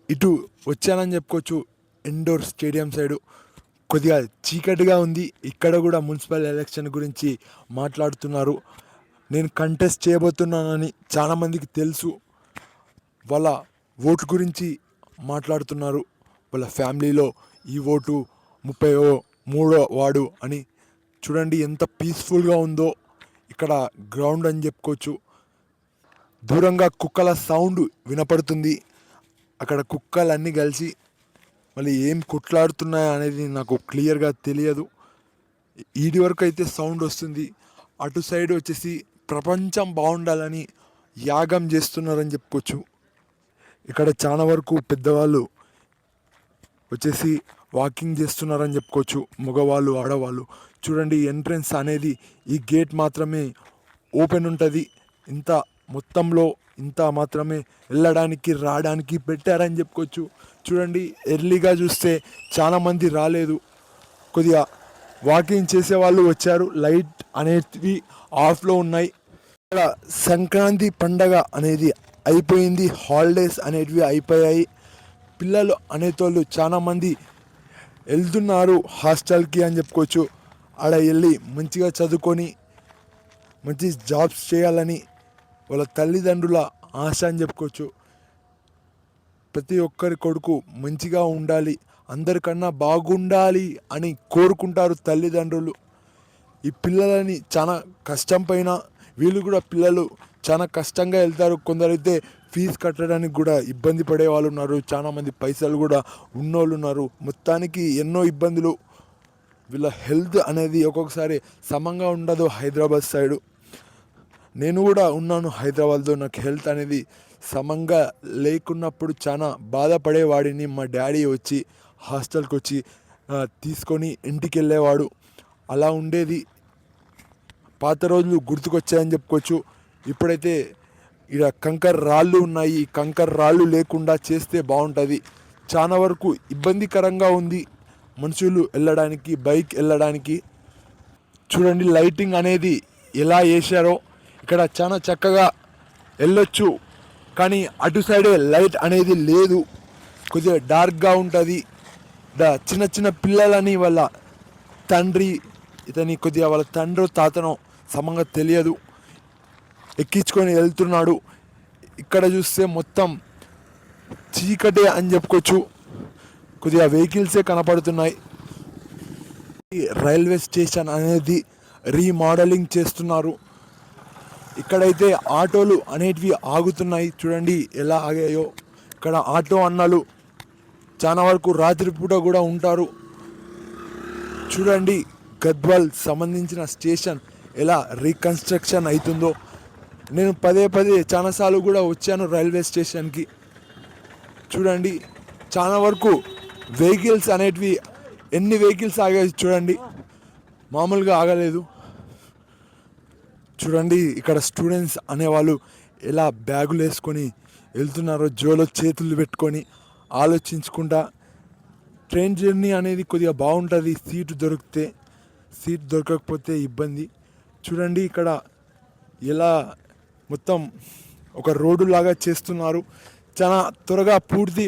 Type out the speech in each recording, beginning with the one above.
ఇటు వచ్చానని చెప్పుకోవచ్చు. ఇండోర్ స్టేడియం సైడు కొద్దిగా చీకటిగా ఉంది. ఇక్కడ కూడా మున్సిపల్ ఎలక్షన్ గురించి మాట్లాడుతున్నారు. నేను కంటెస్ట్ చేయబోతున్నానని చాలామందికి తెలుసు. వాళ్ళ ఓటు గురించి మాట్లాడుతున్నారు. వాళ్ళ ఫ్యామిలీలో ఈ ఓటు 33వ వార్డు అని. చూడండి ఎంత పీస్ఫుల్గా ఉందో ఇక్కడ గ్రౌండ్ అని చెప్పుకోవచ్చు. దూరంగా కుక్కల సౌండ్ వినపడుతుంది. అక్కడ కుక్కలన్నీ కలిసి మళ్ళీ ఏం కొట్లాడుతున్నాయా అనేది నాకు క్లియర్గా తెలియదు. ఈడి వరకు అయితే సౌండ్ వస్తుంది. అటు సైడ్ వచ్చేసి ప్రపంచం బాగుండాలని యాగం చేస్తున్నారని చెప్పుకోవచ్చు. ఇక్కడ చాలా వరకు పెద్దవాళ్ళు వచ్చేసి వాకింగ్ చేస్తున్నారని చెప్పుకోవచ్చు. మగవాళ్ళు ఆడవాళ్ళు. చూడండి ఎంట్రన్స్ అనేది ఈ గేట్ మాత్రమే ఓపెన్ ఉంటుంది. ఇంత మొత్తంలో ఇంత మాత్రమే వెళ్ళడానికి రావడానికి పెట్టారని చెప్పుకోవచ్చు. చూడండి ఎర్లీగా చూస్తే చాలామంది రాలేదు. కొద్దిగా వాకింగ్ చేసే వాళ్ళు వచ్చారు. లైట్ అనేవి ఆఫ్లో ఉన్నాయి. ఇక్కడ సంక్రాంతి పండగ అనేది అయిపోయింది. హాలిడేస్ అనేటివి అయిపోయాయి. పిల్లలు అనేటోళ్ళు చాలామంది వెళ్తున్నారు హాస్టల్కి అని చెప్పుకోవచ్చు. ఆడ వెళ్ళి మంచిగా చదువుకొని మంచి జాబ్స్ చేయాలని వాళ్ళ తల్లిదండ్రుల ఆశ అని చెప్పుకోవచ్చు. ప్రతి ఒక్కరి కొడుకు మంచిగా ఉండాలి, అందరికన్నా బాగుండాలి అని కోరుకుంటారు తల్లిదండ్రులు. ఈ పిల్లలని చాలా కష్టం పైన వీళ్ళు కూడా పిల్లలు చాలా కష్టంగా వెళ్తారు. కొందరైతే ఫీజు కట్టడానికి కూడా ఇబ్బంది పడే వాళ్ళు ఉన్నారు. చాలామంది పైసలు కూడా ఉన్నోళ్ళు ఉన్నారు. మొత్తానికి ఎన్నో ఇబ్బందులు. వీళ్ళ హెల్త్ అనేది ఒక్కొక్కసారి సమంగా ఉండదు. హైదరాబాద్ సైడు నేను కూడా ఉన్నాను హైదరాబాద్లో. నాకు హెల్త్ అనేది సమంగా లేకున్నప్పుడు చాలా బాధపడేవాడిని. మా డాడీ వచ్చి హాస్టల్కి వచ్చి తీసుకొని ఇంటికి వెళ్ళేవాడు. అలా ఉండేది. పాత రోజులు గుర్తుకొచ్చాయని చెప్పుకోవచ్చు. ఇప్పుడైతే ఇక్కడ కంకర్ రాళ్ళు ఉన్నాయి. ఈ కంకర్ రాళ్ళు లేకుండా చేస్తే బాగుంటుంది. చాలా వరకు ఇబ్బందికరంగా ఉంది మనుషులు వెళ్ళడానికి, బైక్ వెళ్ళడానికి. చూడండి లైటింగ్ అనేది ఎలా వేశారో. ఇక్కడ చాలా చక్కగా వెళ్ళొచ్చు, కానీ అటు సైడే లైట్ అనేది లేదు. కొద్దిగా డార్క్గా ఉంటుంది. చిన్న చిన్న పిల్లలని వాళ్ళ తండ్రి ఇతని కొద్దిగా వాళ్ళ తండ్రి తాతనో సమంగా తెలియదు ఎక్కించుకొని వెళ్తున్నాడు. ఇక్కడ చూస్తే మొత్తం చీకటే అని చెప్పుకోవచ్చు. కొద్దిగా వెహికల్సే కనపడుతున్నాయి. రైల్వే స్టేషన్ అనేది రీమోడలింగ్ చేస్తున్నారు. ఇక్కడైతే ఆటోలు అనేటివి ఆగుతున్నాయి. చూడండి ఎలా ఆగాయో. ఇక్కడ ఆటో అన్నలు చాలా వరకు రాత్రిపూట కూడా ఉంటారు. చూడండి గద్వాల్ సంబంధించిన స్టేషన్ ఎలా రీకన్స్ట్రక్షన్ అవుతుందో. నేను పదే చాలాసార్లు కూడా వచ్చాను రైల్వే స్టేషన్కి. చూడండి చాలా వరకు వెహికల్స్ అనేటివి ఎన్ని వెహికల్స్ ఆగాయి చూడండి, మామూలుగా ఆగలేదు. చూడండి ఇక్కడ స్టూడెంట్స్ అనేవాళ్ళు ఎలా బ్యాగులు వేసుకొని వెళ్తున్నారో, జోలో చేతులు పెట్టుకొని ఆలోచించుకుంటా. ట్రైన్ జర్నీ అనేది కొద్దిగా బాగుంటుంది సీటు దొరికితే. సీట్ దొరకకపోతే ఇబ్బంది. చూడండి ఇక్కడ ఎలా మొత్తం ఒక రోడ్డు లాగా చేస్తున్నారు. చాలా త్వరగా పూర్తి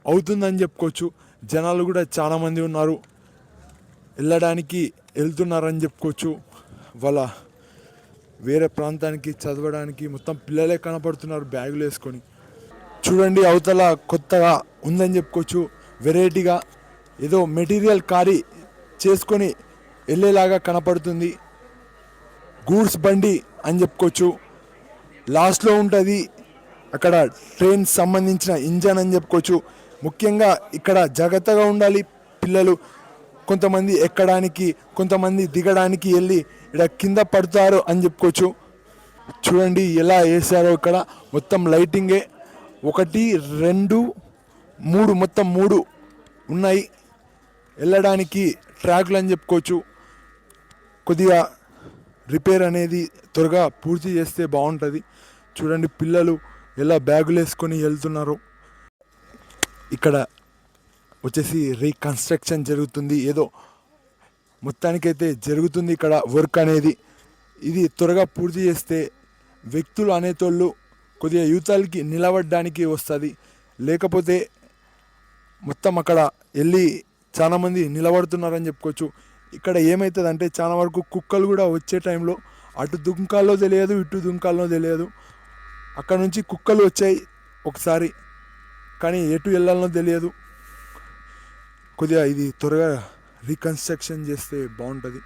అవుతుందని చెప్పుకోవచ్చు. జనాలు కూడా చాలామంది ఉన్నారు, వెళ్ళడానికి వెళ్తున్నారని చెప్పుకోవచ్చు. వాళ్ళ వేరే ప్రాంతానికి చదవడానికి మొత్తం పిల్లలే కనపడుతున్నారు బ్యాగులు వేసుకొని. చూడండి అవతల కొత్తగా ఉందని చెప్పుకోవచ్చు. వెరైటీగా ఏదో మెటీరియల్ క్యారీ చేసుకొని వెళ్ళేలాగా కనపడుతుంది. గూడ్స్ బండి అని చెప్పుకోవచ్చు. లాస్ట్లో ఉంటుంది అక్కడ ట్రైన్ సంబంధించిన ఇంజన్ అని చెప్పుకోవచ్చు. ముఖ్యంగా ఇక్కడ జాగ్రత్తగా ఉండాలి పిల్లలు. కొంతమంది ఎక్కడానికి, కొంతమంది దిగడానికి వెళ్ళి ఇక్కడ కింద పడతారు అని చెప్పుకోవచ్చు. చూడండి ఎలా వేసారో. ఇక్కడ మొత్తం లైటింగే. 1, 2, 3 మొత్తం 3 ఉన్నాయి వెళ్ళడానికి ట్రాక్లు అని చెప్పుకోవచ్చు. కొద్దిగా రిపేర్ అనేది త్వరగా పూర్తి చేస్తే బాగుంటుంది. చూడండి పిల్లలు ఎలా బ్యాగులు వేసుకొని వెళ్తున్నారు. ఇక్కడ వచ్చేసి రీకన్స్ట్రక్షన్ జరుగుతుంది. ఏదో మొత్తానికైతే జరుగుతుంది ఇక్కడ వర్క్ అనేది. ఇది త్వరగా పూర్తి చేస్తే వ్యక్తులు అనేటోళ్ళు కొద్దిగా యూతాలకి నిలబడడానికి వస్తుంది. లేకపోతే మొత్తం అక్కడ వెళ్ళి చాలామంది నిలబడుతున్నారని చెప్పుకోవచ్చు. ఇక్కడ ఏమవుతుందంటే చాలా వరకు కుక్కలు కూడా వచ్చే టైంలో అటు దుంకాల్లో తెలియదు, ఇటు దుంకాల్లో తెలియదు. అక్కడ నుంచి కుక్కలు వచ్చాయి ఒకసారి, కానీ ఎటు వెళ్ళాలనో తెలియదు. కొద్దిగా ఇది త్వరగా రీకన్స్ట్రక్షన్ చేస్తే బాగుంటుంది.